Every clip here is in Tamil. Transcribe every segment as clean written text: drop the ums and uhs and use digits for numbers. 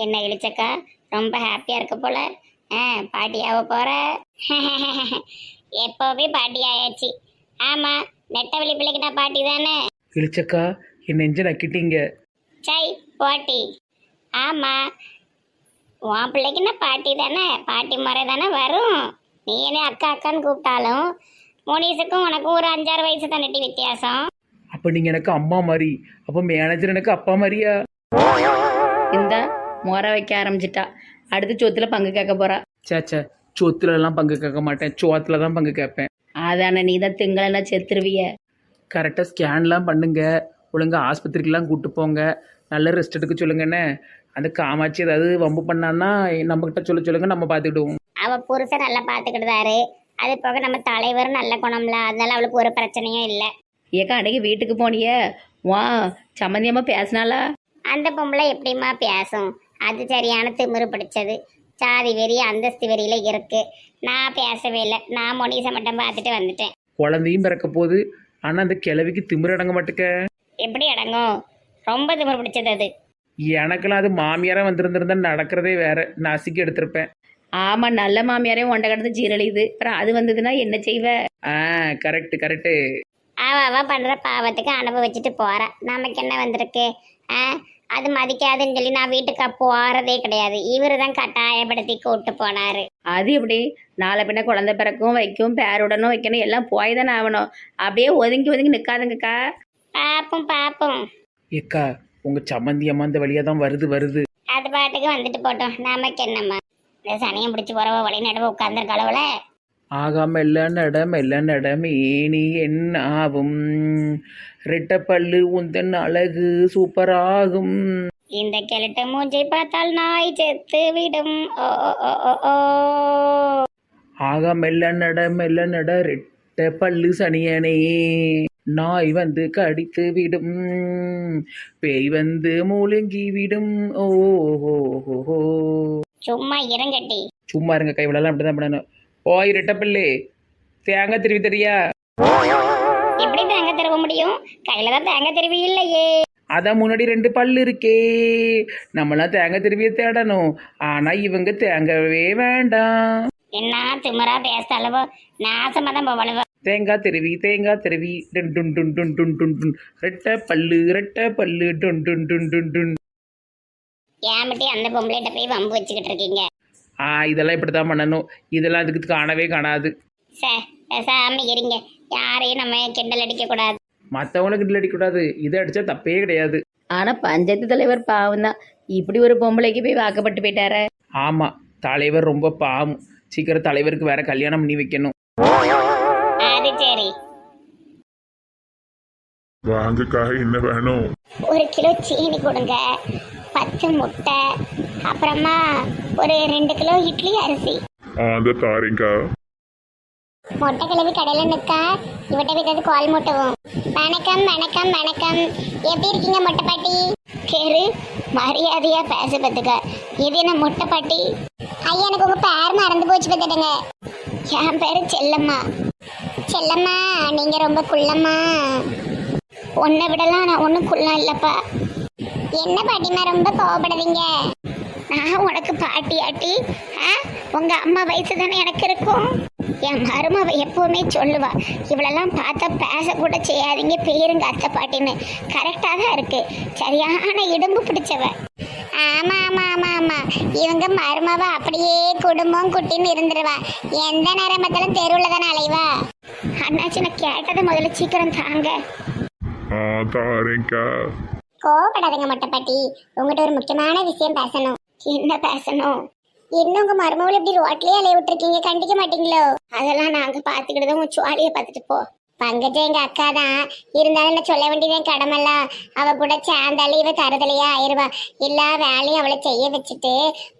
என்ன இழிச்சக்கா, ரொம்ப ஹாப்பியா இருக்க போல. ஆ, பாட்டியாவ போற. எப்போவே பாட்டி ஆயாச்சு. ஆமா, நெட்டவழி பிள்ளைக்கு நான் பாட்டி தானே. இழிச்சக்கா என் நெஞ்ச நக்கிட்டீங்க. சை பாட்டி. ஆமா, உன் பிள்ளைக்கு நான் பாட்டி தானே, பாட்டி முறை தானே வரும். நீ என்ன அக்கா அக்கான்னு கூப்பிட்டாலும் முனிஸுக்கும் உனக்கும் ஒரு 5-6 வயசு தானட்டி வித்தியாசம். அப்போ நீங்கள் எனக்கு அம்மா மாதிரி, அப்போ மேனேஜர் எனக்கு அப்பா மாதிரியா? இந்த முறை வைக்க ஆரம்பிச்சிட்டா. அடுத்து சொத்துல பங்கு கேட்க போறா. சேச்சே, சொத்துலலாம் பங்கு கேட்க மாட்டேன், சோத்துல தான் பங்கு கேட்பேன். அதானே, நீ தான் திங்களா செத்துருவிய. கரெக்டாக ஸ்கேன்லாம் பண்ணுங்க, ஒழுங்கா ஆஸ்பத்திரிக்கெலாம் கூட்டு போங்க, நல்ல ரெஸ்ட் எடுக்க சொல்லுங்கண்ணே. அந்த காமாட்சி ஏதாவது வம்பு பண்ணான்னா நம்மக்கிட்ட சொல்லுங்க, நம்ம பார்த்துக்கிடுவோம். அவ புருஷன் நல்லா பார்த்துக்கிட்டுதாரு. அது போக நம்ம தலைவர் நல்ல குணம்ல, அதனால அவளுக்கு ஒரு பிரச்சனையும் இல்லை. ஏக்கா அன்னைக்கு வீட்டுக்கு போனிய, வா சம்மந்தியம்மா பேசினாலா? அந்த பொம்பளை எப்படிம்மா பேசும்? அது சரியான திமிரு பிடிச்சது. சாதி வெறி அந்தஸ்து வெறியில இருக்கு. நான் பேசவே இல்லை, நான் முனிசை மட்டும் பார்த்துட்டு வந்துட்டேன். குழந்தையும் பிறக்க போகுது, ஆனால் அந்த கிழவிக்கு திமிரு அடங்க மாட்டுக்க. எப்படி அடங்கும்? ரொம்ப திமிரு பிடிச்சது அது. எனக்கெல்லாம் அது மாமியாராக வந்திருந்திருந்தா நடக்கிறதே வேற, நசுக்கி எடுத்திருப்பேன். ஆமா, நல்ல மாமியாரே ஒண்டை கடந்து சீரழியுது. அப்புறம் அது வந்ததுன்னா என்ன செய்வ? கரெக்டு. அவ பண்ற பாவத்துக்கு அனுபவிச்சுட்டு போறா. நமக்கு என்ன வந்திருக்கு? அது மதிக்காதுன்னு சொல்லி நான் வீட்டுக்கு போறதே கிடையாது. இவரு தான் கட்டாயப்படுத்தி கூட்டு போனாரு. அது எப்படி? நாளை பின்ன குழந்தை பிறக்கும் வைக்கும், பேருடனும் வைக்கணும், எல்லாம் போய் தானே ஆகணும். அப்படியே ஒதுங்கி நிற்காதுங்கக்கா. பாப்போம். ஏக்கா உங்க சம்மந்தி அம்மா இந்த வழியா தான் வருது. அது பாட்டுக்கு வந்துட்டு போட்டோம், நமக்கு என்னம்மா? இந்த சனியம் பிடிச்சி போறவ வழி நடுவ உட்கார்ந்துருக்காளவுல. ஆகா மெல்ல நட மேனி என்னாவும், ரெட்டப்பல்லு உந்தன் அழகு சூப்பராகும். இந்த கிழட்டு மூஞ்சை பார்த்தால் நாய் செத்து விடும். ஓ. ஆகா மெல்ல நட ரெட்ட பல்லு சனியனே, நாய் வந்து கடித்து விடும், பேய் வந்து மூழுங்கி விடும். ஓஹோ. சும்மா இருங்கட்டி. சும்மா இருங்க, கைவிடலாம் அப்படிதான் பண்ணணும். ஓய் ரெட்டப்பல்லு, தேங்காய் திருவி தெரியா? எப்படி தேங்காய் திருவ முடியும்? கையில தான் தேங்காய் திருவி இல்லையே. அதான் முன்னாடி 2 பல்லு இருக்கே, நம்மளாம் தேங்காய் திருவியை தேடணும். ஆனா இவங்க தேங்கவே வேண்டாம். என்ன திமிரா பேசாலவோ, நாசமா தான் போவளவோ. தேங்காய் திருவி டுன் டுன் டுன் டுன் டுன் டுன் டுன், ரெட்டை பல்லு டுன் டுன் டுன் டுன் டுன். ஏமிட்டி அந்த பொம்பளைகிட்ட போய் வம்பு வச்சுக்கிட்டு இருக்கீங்க? இதெல்லாம் இப்படித்தான் பண்ணணும், இதெல்லாம் அதுக்கு காணவே காணாது. பேசாம இருங்க, யாரையும் நம்ம கிண்டல் அடிக்க கூடாது. மற்றவங்களுக்கு கிண்டல் அடிக்கக்கூடாது, இதை அடிச்சா தப்பே கிடையாது. ஆனா பஞ்சாயத்து தலைவர் பாவம் தான், இப்படி ஒரு பொம்பளைக்கு போய் வாக்கப்பட்டு போயிட்டார. ஆமா, தலைவர் ரொம்ப பாவம். சீக்கிரம் தலைவருக்கு வேற கல்யாணம் பண்ணி வைக்கணும். அது சரி. வாங்கக்காக என்ன வேணும்? 1 கிலோ சீனி கொடுங்க, 10 முட்டை, அப்புறமா ஒரு 2 கிலோ இட்லி அரிசி. அந்த தாரிங்கா. மொட்டை கிழவி கடையில் நிற்கா, இவட்ட வீட்டு கால் மூட்டவும். வணக்கம். எப்படி இருக்கீங்க மொட்டை பாட்டி? கேரு மரியாதையா பேச பத்துக்க. இது என்ன மொட்டை பாட்டி? ஐயா, எனக்கு உங்க பேர் மறந்து போச்சு பார்த்துடுங்க. என் பேரு செல்லம்மா. நீங்க ரொம்ப குள்ளம்மா. உன்னை விடலாம் நான் ஒன்றும் குள்ளம் இல்லப்பா. என்ன பாட்டிமா ரொம்ப கோவப்படுறீங்க? நான் உனக்கு பாட்டியாட்டி? உங்க அம்மா வயசு தானே எனக்கு இருக்கும். என் மருமவ எப்பவுமே சொல்லுவா, இவளெல்லாம் பார்த்தா பேசக்கூட செய்யாதீங்க, பேருங்க அத்தை பாட்டின்னு. கரெக்டாக தான் இருக்கு, சரியான இடும்பு பிடிச்சவ. ஆமா, இவங்க மருமவ அப்படியே குடும்பம் குட்டின்னு இருந்துருவா. எந்த நேரமத்திலும் தெருவில் தானே அலைவா. அண்ணாச்சி, நான் கேட்டதை முதல்ல சீக்கிரம் தாங்க. தாரிங்கா. கோவப்படாதீங்க மொட்டை பாட்டி, உங்ககிட்ட ஒரு முக்கியமான விஷயம் பேசணும். என்ன பேசணும்? இன்னும் உங்க மருமகளை இப்படி ரோட்லயே அலைய விட்டுருக்கீங்க, கண்டிக்க மாட்டீங்களோ? அதெல்லாம் நாங்க பாத்துக்கிட்டு உங்க சுவாலிய பாத்துட்டு போ. பங்கஜ எங்க அக்கா தான், இருந்தாலும் என்ன சொல்ல வேண்டியதான் கடமைல. அவ கூட சேர்ந்தாலும் இவ தருதலையா ஆயிருவா. எல்லா வேலையும் அவளை செய்ய வச்சுட்டு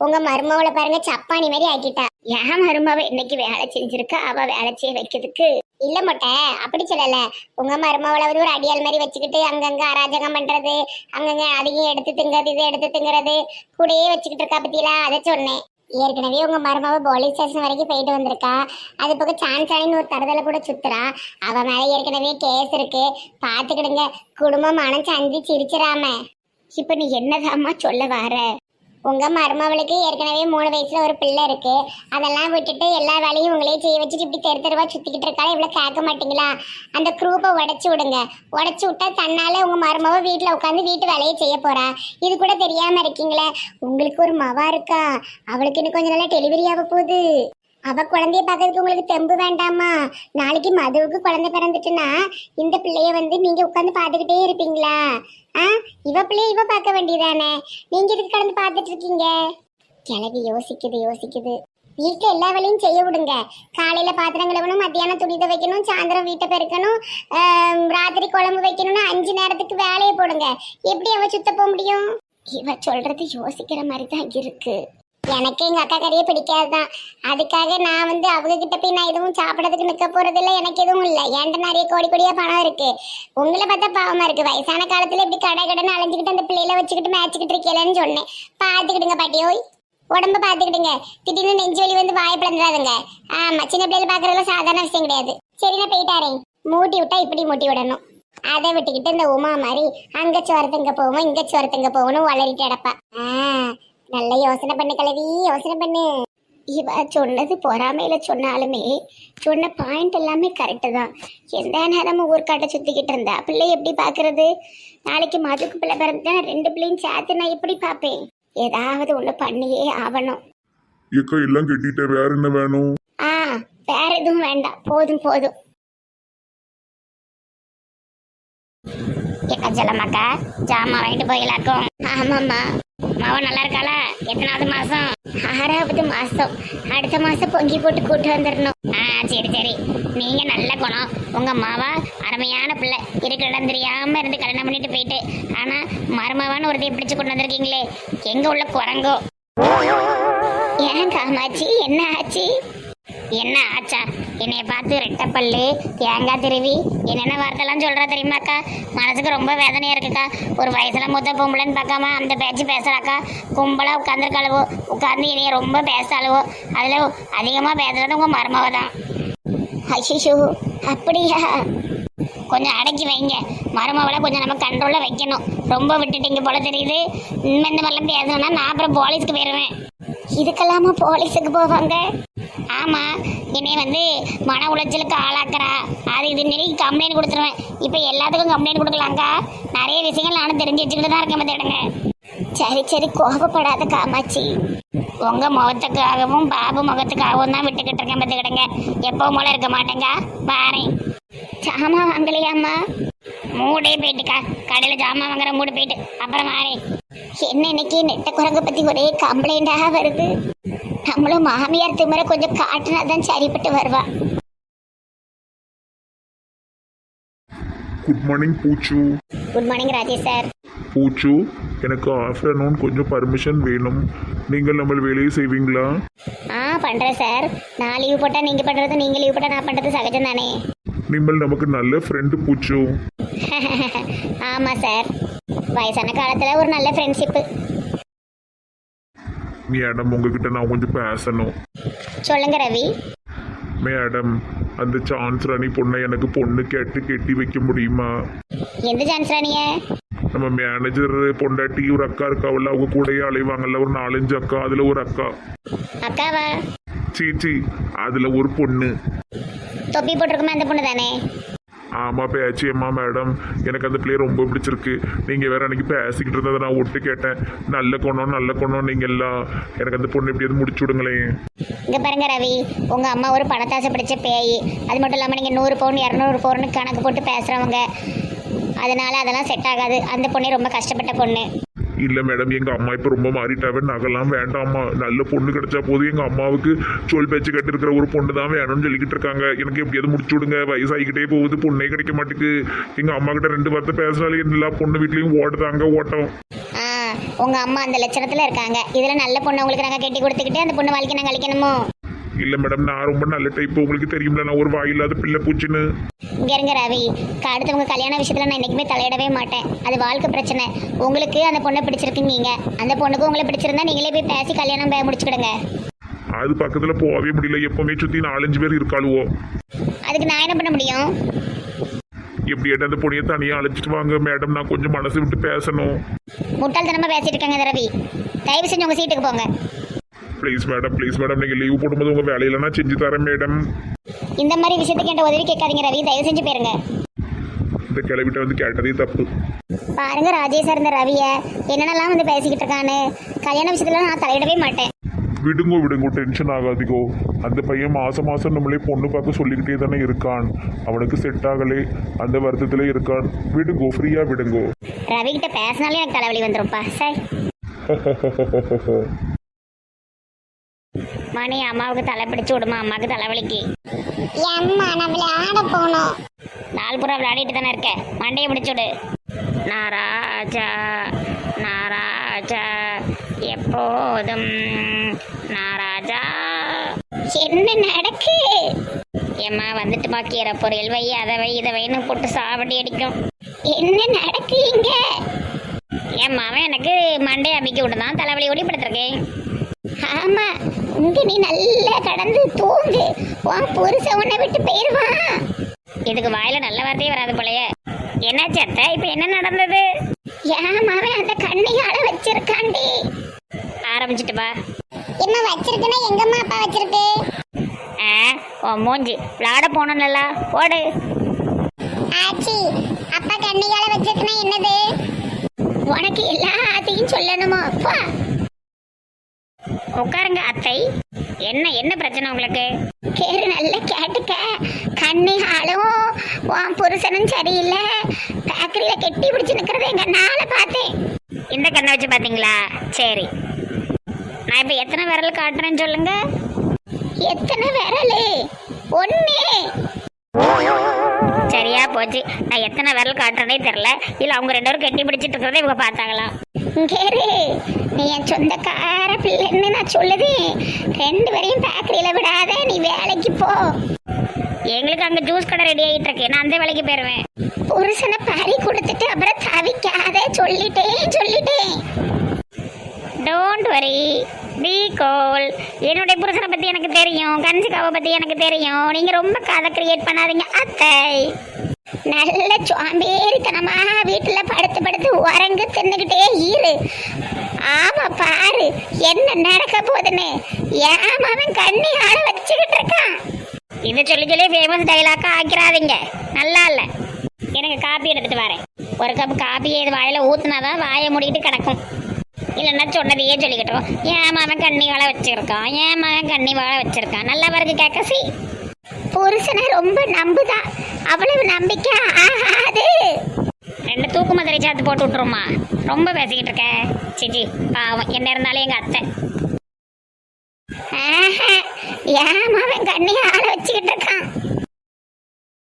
உங்க மருமகளை பாருங்க சப்பானி மாதிரி ஆக்கிட்டா. ஏன் மருமவ இன்னைக்கு வேலை செஞ்சிருக்கா, அவ வேலை செய்ய வைக்கிறதுக்கு இல்ல மொட்டை, அப்படி சொல்லல. உங்க மருமகளை ஒரு அடியால் மாதிரி வச்சுக்கிட்டு அங்கங்க அராஜகம் பண்றது, அங்கங்க அதையும் எடுத்து திங்கிறது, இதை எடுத்து திங்கிறது கூடயே வச்சுக்கிட்டு இருக்கா பத்தியலா, அதை சொன்னேன். ஏற்கனவே உங்க மருமவ போலீஸ் ஸ்டேஷன் வரைக்கும் போயிட்டு வந்திருக்கா. அது போக சான்சானின்னு ஒரு தருதலை கூட சுத்துறா. அவ மேல ஏற்கனவே கேஸ் இருக்கு, பாத்துக்கிடுங்க. குடும்பம் மனம் சந்தி சிரிச்சிடாம. இப்ப நீ என்னதாம்மா சொல்ல வர? உங்க மருமவளுக்கு ஏற்கனவே 3 வயசுல ஒரு பிள்ளை இருக்கு. அதெல்லாம் விட்டுட்டு எல்லா வேலையும் உங்களே செய்ய வச்சுட்டு இப்படி தெருவா சுத்திக்கிட்டு இருக்காரு. இவ்வளவு கேட்க மாட்டீங்களா? அந்த குரூப்பை உடைச்சு விடுங்க. உடைச்சு விட்டா தன்னால உங்க மருமவ வீட்டுல உட்காந்து வீட்டு வேலையை செய்ய போறா. இது கூட தெரியாம இருக்கீங்களே. உங்களுக்கு ஒரு மவா இருக்கா, அவளுக்கு இன்னும் கொஞ்ச நாளா டெலிவரி ஆக போகுது. அவ குழந்தைய பார்க்கறதுக்கு உங்களுக்கு தெம்பு வேண்டாமா? நாளைக்கு மதுவுக்கு குழந்தை பிறந்துட்டுன்னா இந்த பிள்ளைய நீங்க உட்காந்து பார்த்துக்கிட்டே இருப்பீங்களா? இவ பிள்ளைய இவ பார்க்க வேண்டியதானே, நீங்க இதுக்கு கடந்து பார்த்துட்டு இருக்கீங்க? கிளவி யோசிக்குது. வீட்டுல எல்லா வேலையும் செய்ய விடுங்க. காலையில பாத்திரம் கழுவணும், மத்தியானம் துணி துவைக்கணும், சாயந்தரம் வீட்டை பெருக்கணும், ராத்திரி குழம்பு வைக்கணும்னு 5 நேரத்துக்கு வேலையை போடுங்க. எப்படி அவ சுத்த போக முடியும்? இவ சொல்றது யோசிக்கிற மாதிரி தான் இருக்கு. எனக்கு எங்க அக்கா கறியே பிடிக்காதுதான். அதுக்காக நான் அவங்க கிட்ட போய் நான் எதுவும் சாப்பிடறதுக்கு நிக்க போறது இல்லை. எனக்கு எதுவும் இல்லை. என்கிட்ட நிறைய கோடியா பணம் இருக்கு. உங்களை பார்த்தா பாவமா இருக்கு. வயசான காலத்துல இப்படி கடைன்னு அலைஞ்சுக்கிட்டு அந்த பிள்ளையில வச்சுக்கிட்டு மேய்ச்சிக்கிட்டு இருக்கலன்னு சொன்னேன். பாத்துக்கிடுங்க பாட்டியோய், உடம்ப பாத்துக்கிடுங்க. திடீர்னு நெஞ்சு வலி வாயை பிளந்துடாதுங்க. ஆமா, சின்ன பிள்ளைல பாக்குறதுல சாதாரண விஷயம் கிடையாது. சரி, நான் போயிட்டாரேன். மூட்டி விட்டா இப்படி மூட்டி விடணும். அதை விட்டுக்கிட்டு இந்த உமா மாதிரி அங்க சோரத்துங்க போவோம், இங்க சோரத்துங்க போகணும் வளரிட்டு அடப்பா. நல்ல யோசனை பண்ணு கிழவி, யோசனை பண்ணு. இவ சொன்னது பொறாமையில சொன்னாலுமே சொன்ன பாயிண்ட் எல்லாமே கரெக்டு தான். எந்த நேரமும் ஊர்காட்டை சுத்திக்கிட்டு இருந்தா பிள்ளை எப்படி பாக்குறது? நாளைக்கு மதுக்கு பிள்ளை பிறந்தா 2 பிள்ளையும் சேர்த்து நான் எப்படி பார்ப்பேன்? ஏதாவது ஒண்ணு பண்ணியே ஆகணும். ஏக்கா எல்லாம் கட்டிட்ட, வேற என்ன வேணும்? வேற எதுவும் வேண்டாம், போதும். ஏக்கா ஜலமாக்கா ஜாமா வாங்கிட்டு போயிடலாக்கும். ஆமாம்மா. மாவா நல்லா இருக்காளா? எத்தனாவது மாசம்? 6வது மாசம். அடுத்த மாசம் பொங்கி போட்டு கூட்டு வந்துடணும். சரி. நீங்க நல்ல குணம். உங்க மாவா அருமையான பிள்ளை. இருக்கிற இடம் தெரியாம இருந்து கல்யாணம் பண்ணிட்டு போயிட்டு, ஆனா மருமவான்னு ஒருத்தையை பிடிச்சு கொண்டு வந்திருக்கீங்களே, எங்க உள்ள குரங்கோ? ஏன் காமாச்சி, என்ன ஆச்சு? என்ன ஆச்சா? என்னைய பார்த்து ரெட்டப்பல்லு தேங்காய் திருவி என்னென்ன வார்த்தைலாம் சொல்றா தெரியுமாக்கா? மனசுக்கு ரொம்ப வேதனையா இருக்குக்கா. ஒரு வயசுல மூத்த பொம்பளைன்னு பார்க்காம அந்த பேச்சு பேசுறாக்கா. கும்பலா உட்காந்துருக்காளவோ, உட்காந்து என்னைய ரொம்ப பேசாளுவோ. அதுல அதிகமா பேசுறது உங்க மருமவ தான். ஐயோ, அப்படியா? கொஞ்சம் அடக்கி வைங்க. மருமவளை கொஞ்சம் நம்ம கண்ட்ரோல்ல வைக்கணும். ரொம்ப விட்டுட்டீங்க போல தெரியுது. இந்த மாதிரிலாம் பேசணும்னா நான் அப்புறம் போலீஸ்க்கு போயிடுவேன். இதுக்கெல்லாமா போலீஸுக்கு போவாங்க? ஆமா, என்னை மன உளைச்சலுக்கு ஆளாக்குறா, அது இது கம்ப்ளைண்ட் கொடுத்துருவேன். இப்போ எல்லாத்துக்கும் கம்ப்ளைண்ட் கொடுக்கலாங்க்கா. நிறைய விஷயங்கள் நானும் தெரிஞ்சு வச்சுக்கிட்டு தான் இருக்கேன். பார்த்துக்கிடுங்க. சரி, கோபப்படாத காமாட்சி. உங்க முகத்துக்காகவும் பாபு முகத்துக்காகவும் தான் விட்டுக்கிட்டு இருக்கேன். பார்த்துக்கிடுங்க. எப்பவும் போல இருக்க மாட்டேங்க. வாரேன். ஜாமான் வாங்கலையாம்மா? மூடே போயிட்டுக்கா. கடையில் ஜாமான் வாங்குற மூடு போயிட்டு அப்புறம் வாரேன். என்ன இன்னைக்கு நெட்ட குரங்கை பத்தி ஒரே கம்ப்ளைண்டாக வருது. நம்மளும் மாமியார் திமிர கொஞ்சம் காட்டினாதான் சரிப்பட்டு வருவா. குட் மார்னிங் பூச்சு. Good morning Rajesh sir. பூச்சு, எனக்கு ஆஃப்டர்நூன் கொஞ்சம் பர்மிஷன் வேணும். நீங்கள் நம்ம வேலையை செய்வீங்களா? பண்றேன் சார். நான் லீவ் போட்டா நீங்க பண்றது, நீங்க லீவ் போட்டா நான் பண்றது சகஜம் தானே. நீங்கள் நமக்கு நல்ல ஃப்ரெண்டு பூச்சு. ஆமா சார், வயசான காலத்துல ஒரு நல்ல ஃப்ரெண்ட்ஷிப். மேடம், உங்ககிட்ட நான் கொஞ்சம் பேசணும். சொல்லுங்க ரவி. மேடம், அந்த சான்ஸ் ராணி பொண்ணை எனக்கு பொண்ணு கேட்டு கெட்டி வைக்க முடியுமா? எந்த சான்ஸ் ராணிய? நம்ம மேனேஜர் பொண்டாட்டி ஒரு அக்கா இருக்காவல்ல, அவங்க கூடயே அலைவாங்கல்ல, ஒரு 4-5 அக்கா. அதுல ஒரு அக்கா. அக்காவா? சீச்சி, அதுல ஒரு பொண்ணு. தொப்பி போட்டிருக்குமே அந்த பொண்ணு தானே? ஆமா பேச்சியம்மா மேடம், எனக்கு அந்த பிள்ளைய ரொம்ப பிடிச்சிருக்கு. நீங்க வேற அன்னைக்கு பேசிக்கிட்டு இருந்ததை நான் ஒட்டு கேட்டேன். நல்ல குணம் நீங்க எல்லாம். எனக்கு அந்த பொண்ணு எப்படியாவது முடிச்சு விடுங்களேன். இங்க பாருங்க ரவி, உங்க அம்மா ஒரு பணத்தாசை பிடிச்ச பேய். அது மட்டும் இல்லாம நீங்க 100 பவுன் 200 பவுன் கணக்கு போட்டு பேசுறவங்க. அதனால அதெல்லாம் செட் ஆகாது. அந்த பொண்ணு ரொம்ப கஷ்டப்பட்ட பொண்ணு. இல்லை மேடம், எங்கள் அம்மா இப்போ ரொம்ப மாறிட்டாவே. நகைலாம் வேண்டாம்மா, நல்ல பொண்ணு கிடைச்சா போதும். எங்கள் அம்மாவுக்கு சொல் பேச்சு கட்டிருக்கிற ஒரு பொண்ணு தான் வேணும்னு சொல்லிக்கிட்டு இருக்காங்க. எனக்கு எப்படியாவது முடிச்சு விடுங்க. வயசாகிக்கிட்டே போகுது, பொண்ணே கிடைக்க மாட்டேங்குது. எங்கள் அம்மா கிட்ட 2 வார்த்தை பேசினாலே எல்லா பொண்ணு வீட்லேயும் ஓடுதாங்க ஓட்டம். உங்க அம்மா அந்த லட்சணத்துல இருக்காங்க. இதுல நல்ல பொண்ணு உங்களுக்கு நாங்கள் கட்டி கொடுத்துக்கிட்டு அந்த பொண்ணு வாழ்க்கை நாங்கள் அழிக்கணுமோ? இல்லை மேடம், நான் ரொம்ப நல்ல டைப். உங்களுக்கு தெரியும்ல, நான் ஒரு வாயில்லாத பிள்ளை பூச்சின்னு. இங்க இருங்க ரவி, அடுத்தவங்க கல்யாண விஷயத்துல நான் என்னைக்குமே தலையிடவே மாட்டேன். அது வாழ்க்கை பிரச்சனை. உங்களுக்கு அந்த பொண்ணை பிடிச்சிருக்குங்க, அந்த பொண்ணுக்கு உங்களை பிடிச்சிருந்தா நீங்களே போய் பேசி கல்யாணம் முடிச்சுக்கிடுங்க. அது பக்கத்துல போகவே முடியல. எப்பவுமே சுத்தி 4-5 பேர் இருக்காளுவோ. அதுக்கு நான் என்ன பண்ண முடியும்? எப்படியாட்டு அந்த பொண்ணியை தனியாக அழைச்சிட்டு வாங்க மேடம், நான் கொஞ்சம் மனசு விட்டு பேசணும். முட்டாள்தனமா பேசிட்டு இருக்காங்க இந்த ரவி. தயவு செஞ்சு உங்க சீட்டுக்கு போங்க. ப்ளீஸ் மேடம், நீங்கள் லீவ் போடும்போது உங்கள் வேலையில நான் செஞ்சு தரேன் மேடம். இந்த மாதிரி விஷயத்துக்கு என்கிட்ட உதவி கேட்காதீங்க ரவி, தயவு செஞ்சு போயிருங்க. இந்த கிளவிட்ட வந்து கேட்டதே தப்பு. பாருங்க ராஜேஷ் சார் இந்த ரவிய என்னென்னலாம் வந்து பேசிக்கிட்டு இருக்கான்னு. கல்யாண விஷயத்துல நான் தலையிடவே மாட்டேன். விடுங்கோ, டென்ஷன் ஆகாதீங்கோ. அந்த பையன் மாசம் நம்மளே பொண்ணு பார்க்க சொல்லிக்கிட்டே தானே இருக்கான். அவனுக்கு செட் ஆகலே, அந்த வருத்தத்திலே இருக்கான். விடுங்கோ, ஃப்ரீயா விடுங்கோ. ரவி கிட்ட பேசினாலே எனக்கு தலைவலி வந்துரும்ப்பா சார். மணி அம்மாவுக்கு தலை பிடிச்சு விடுமா, அம்மாவுக்கு தலைவலிக்கு. அம்மா நான் விளையாட போகணும். நாலு புறம் விளையாடிட்டு தானே இருக்க, மண்டையை பிடிச்சு விடு. நாராஜா எப்போதும் நாராஜா. என்ன நடக்கு? ஏம்மா வந்துட்டுமா, கீரை பொரியல் வை, அதை வை, இதை வைன்னு போட்டு சாவடி அடிக்கும். என்ன நடக்கு இங்க? என் மாவன் எனக்கு மண்டை அமைக்க விட்டுதான் தலைவலி ஓடிப்படுத்திருக்கேன். ஆமா, இங்க நீ நல்லா கடந்து தூங்கு, உன் புருஷன் உன்னை விட்டு போயிருவான். இதுக்கு வாயில நல்ல வார்த்தையே வராது போலயே. என்ன சத்த, இப்ப என்ன நடந்தது? என் மாவன் அந்த கண்ணியால வச்சிருக்காண்டி. ஆரம்பிச்சுட்டு பா. என்ன வச்சிருக்குன்னா எங்கம்மா அப்பா வச்சிருக்கு? மூஞ்சி விளாட போனோம்ல, போடு. ஆச்சி, அப்பா கண்ணியால வச்சிருக்குன்னா என்னது? உனக்கு எல்லாத்தையும் சொல்லணுமா? அப்பா உட்காருங்க அத்தை. என்ன பிரச்சனை உங்களுக்கு? கேரு நல்லா கேட்டுக்க. கண்ணியாலும் உன் புருஷனும் சரியில்லை, பேக்கரியில கெட்டி பிடிச்சு நிக்கிறத எங்க நாளை பார்த்தேன். இந்த கண்ணை வச்சு பாத்தீங்களா? சரி, நான் இப்ப எத்தனை விரல் காட்டுறேன்னு சொல்லுங்க. எத்தனை விரல்? ஒண்ணு. சரியா போச்சு. நான் எத்தனை விரல் காட்டுறதே தெரியல. இல்ல அவங்க 2 பேரும் கெட்டி பிடிச்சிட்டு இருக்கிறதே இவங்க பார்த்தாங்களாம். கேரு, நீ என் சொந்தக்கார பிள்ளைன்னு நான் சொல்லுதேன். 2 பேரையும் பேக்கரியில விடாத, நீ வேலைக்கு போ. எங்களுக்கு அங்க ஜூஸ் கடை ரெடி ஆகிட்டு இருக்கு, நான் அந்த வேலைக்கு போயிருவேன். புருஷனை பறி கொடுத்துட்டு அப்புறம் தவிக்காத, சொல்லிட்டேன். டோன்ட் வரி, பி கோல். என்னுடைய புருஷனை பத்தி எனக்கு தெரியும், கன்சிகாவை பத்தி எனக்கு தெரியும். நீங்க ரொம்ப கதை கிரியேட் பண்ணாதீங்க அத்தை. நல்ல சோம்பேறித்தனமா வீட்டுல படுத்து உறங்கு தின்னுகிட்டே இரு. ஆமா, பாரு என்ன நடக்க போகுதுன்னு. ஏமாவன் கண்ணி ஆள வச்சுக்கிட்டு இருக்கான். இது சொல்லி ஃபேமஸ் டைலாக்கா ஆக்கிறாதீங்க, நல்லா இல்ல. எனக்கு காப்பி எடுத்துட்டு வரேன். ஒரு கப் காப்பியை இது வாயில ஊத்துனாதான் வாயை மூடிட்டு கிடக்கும். இல்லைன்னா சொன்னதையே சொல்லிக்கிட்டோம். ஏமாவன் கண்ணி வாழ வச்சிருக்கான். நல்லா வருது கேக்கசி. புருஷனை ரொம்ப நம்புதா, அவ்வளவு நம்பிக்கை ஆகாது. 2 தூக்கு மதுரை சாத்து போட்டு விட்டுருமா. ரொம்ப பேசிக்கிட்டு இருக்க. சிஜி பாவம், என்ன இருந்தாலும் எங்க அத்தை. ஏமாவன் கண்ணி ஆள வச்சுக்கிட்டு